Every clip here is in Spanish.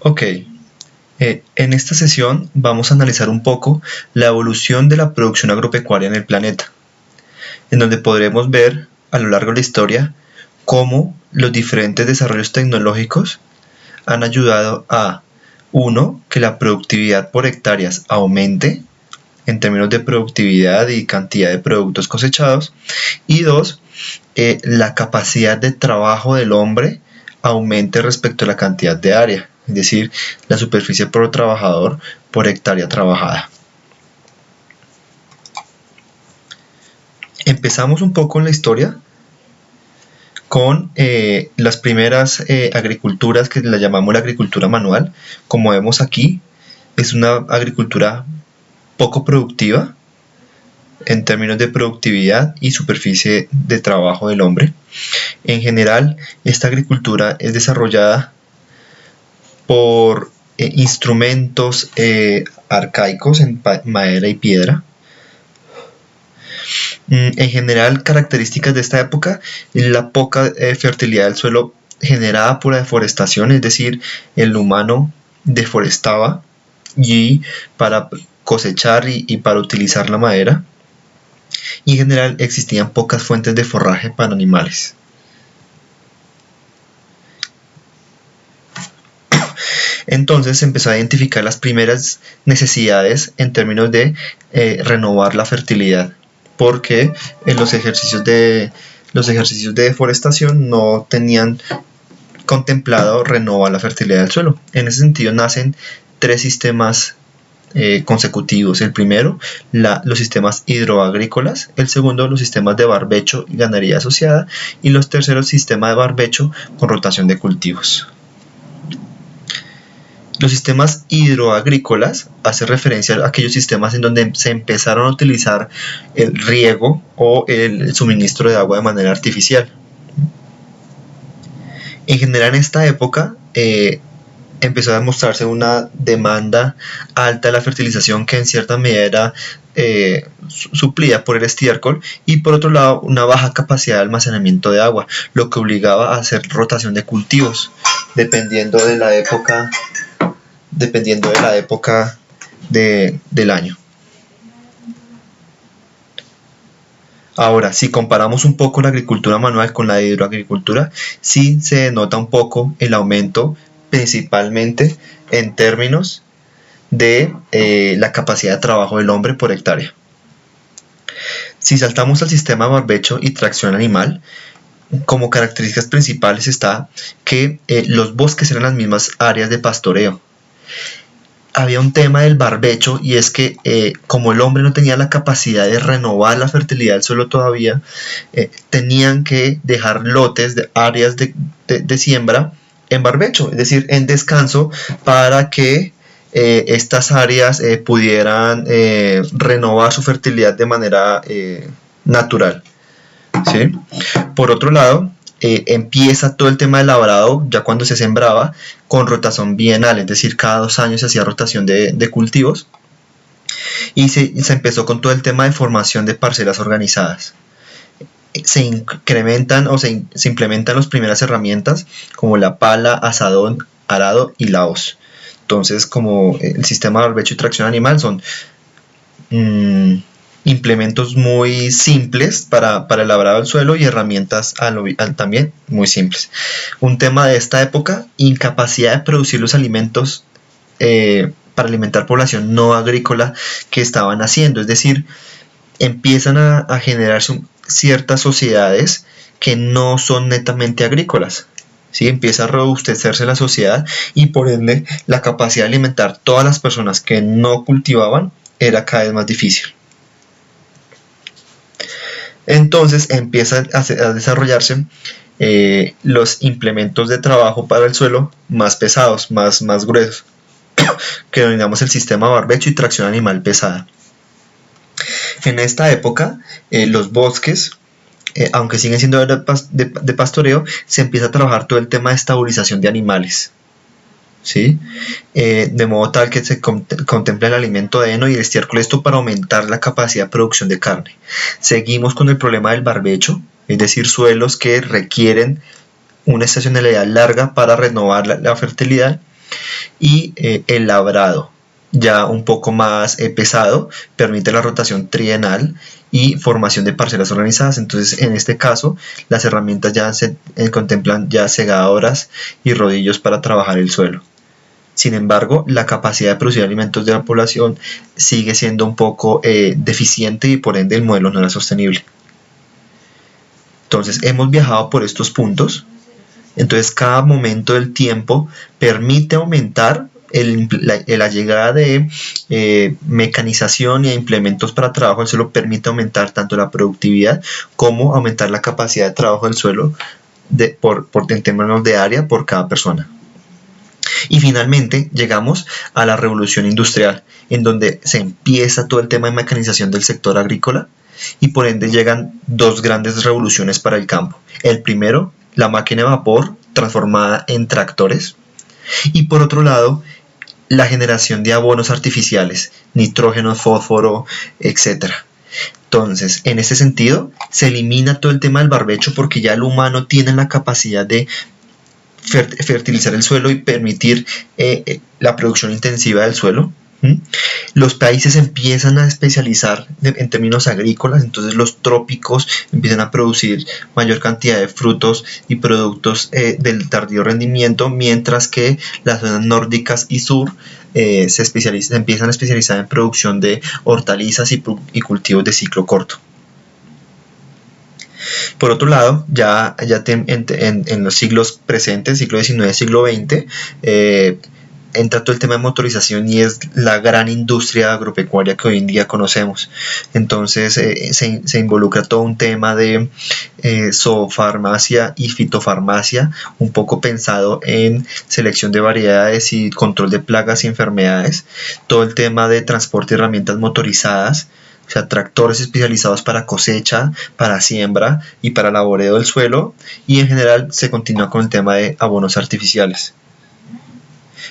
Ok, en esta sesión vamos a analizar un poco la evolución de la producción agropecuaria en el planeta, en donde podremos ver a lo largo de la historia cómo los diferentes desarrollos tecnológicos han ayudado a, uno, que la productividad por hectáreas aumente en términos de productividad y cantidad de productos cosechados, y dos, la capacidad de trabajo del hombre aumente respecto a la cantidad de área, es decir, la superficie por trabajador por hectárea trabajada. Empezamos un poco en la historia con las primeras agriculturas que la llamamos la agricultura manual. Como vemos aquí, es una agricultura poco productiva en términos de productividad y superficie de trabajo del hombre. En general, esta agricultura es desarrollada por instrumentos arcaicos en madera y piedra. En general, características de esta época, la poca fertilidad del suelo generada por la deforestación, es decir, el humano deforestaba y para cosechar y para utilizar la madera, y en general existían pocas fuentes de forraje para animales. Entonces se empezó a identificar las primeras necesidades en términos de renovar la fertilidad, porque en los ejercicios de deforestación no tenían contemplado renovar la fertilidad del suelo. En ese sentido nacen tres sistemas consecutivos. El primero, los sistemas hidroagrícolas; el segundo, los sistemas de barbecho y ganadería asociada; y los terceros, sistema de barbecho con rotación de cultivos. Los sistemas hidroagrícolas hacen referencia a aquellos sistemas en donde se empezaron a utilizar el riego o el suministro de agua de manera artificial. En general, en esta época empezó a demostrarse una demanda alta de la fertilización que en cierta medida era suplida por el estiércol, y por otro lado una baja capacidad de almacenamiento de agua, lo que obligaba a hacer rotación de cultivos dependiendo de la época del año. Ahora, si comparamos un poco la agricultura manual con la hidroagricultura, sí se denota un poco el aumento, principalmente en términos de la capacidad de trabajo del hombre por hectárea. Si saltamos al sistema de barbecho y tracción animal, como características principales está que los bosques eran las mismas áreas de pastoreo. Había un tema del barbecho, y es que como el hombre no tenía la capacidad de renovar la fertilidad del suelo todavía, tenían que dejar lotes de áreas de siembra en barbecho, es decir, en descanso, para que estas áreas pudieran renovar su fertilidad de manera natural, ¿sí? Por otro lado, empieza todo el tema del labrado ya cuando se sembraba con rotación bienal, es decir, cada 2 años se hacía rotación de cultivos, y se empezó con todo el tema de formación de parcelas organizadas. Se incrementan o se implementan las primeras herramientas como la pala, azadón, arado y la hoz. Entonces, como el sistema de barbecho y tracción animal son implementos muy simples para el labrado del suelo, y herramientas también muy simples. Un tema de esta época: incapacidad de producir los alimentos para alimentar población no agrícola que estaban haciendo, es decir, empiezan a generarse ciertas sociedades que no son netamente agrícolas, ¿sí? Empieza a robustecerse la sociedad, y por ende la capacidad de alimentar todas las personas que no cultivaban era cada vez más difícil. Entonces empiezan a desarrollarse los implementos de trabajo para el suelo más pesados, más gruesos, que denominamos el sistema barbecho y tracción animal pesada. En esta época, los bosques, aunque siguen siendo de pastoreo, se empieza a trabajar todo el tema de estabilización de animales, ¿sí? De modo tal que se contempla el alimento de heno y el estiércol, esto para aumentar la capacidad de producción de carne. Seguimos con el problema del barbecho, es decir, suelos que requieren una estacionalidad larga para renovar la fertilidad, Y el labrado, ya un poco más pesado, permite la rotación trienal y formación de parcelas organizadas. Entonces, en este caso, las herramientas ya se contemplan ya segadoras y rodillos para trabajar el suelo. Sin embargo, la capacidad de producir alimentos de la población sigue siendo un poco deficiente y por ende el modelo no era sostenible. Entonces, hemos viajado por estos puntos. Entonces, cada momento del tiempo permite aumentar la llegada de mecanización y implementos para trabajo del suelo, permite aumentar tanto la productividad como aumentar la capacidad de trabajo del suelo en términos de área por cada persona. Y finalmente llegamos a la revolución industrial, en donde se empieza todo el tema de mecanización del sector agrícola y por ende llegan dos grandes revoluciones para el campo. El primero, la máquina de vapor transformada en tractores, y por otro lado, la generación de abonos artificiales, nitrógeno, fósforo, etc. Entonces, en ese sentido, se elimina todo el tema del barbecho porque ya el humano tiene la capacidad de fertilizar el suelo y permitir la producción intensiva del suelo. Los países empiezan a especializar en términos agrícolas, entonces los trópicos empiezan a producir mayor cantidad de frutos y productos del tardío rendimiento, mientras que las zonas nórdicas y sur se empiezan a especializar en producción de hortalizas y cultivos de ciclo corto. Por otro lado, ya en los siglos presentes, siglo XIX, siglo XX, entra todo el tema de motorización y es la gran industria agropecuaria que hoy en día conocemos. Entonces se involucra todo un tema de zoofarmacia y fitofarmacia, un poco pensado en selección de variedades y control de plagas y enfermedades, todo el tema de transporte de herramientas motorizadas, o sea, tractores especializados para cosecha, para siembra y para laboreo del suelo, y en general se continúa con el tema de abonos artificiales.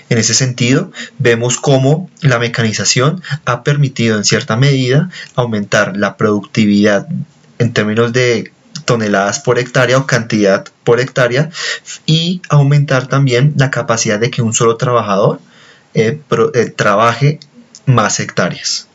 En ese sentido, vemos cómo la mecanización ha permitido en cierta medida aumentar la productividad en términos de toneladas por hectárea o cantidad por hectárea, y aumentar también la capacidad de que un solo trabajador trabaje más hectáreas.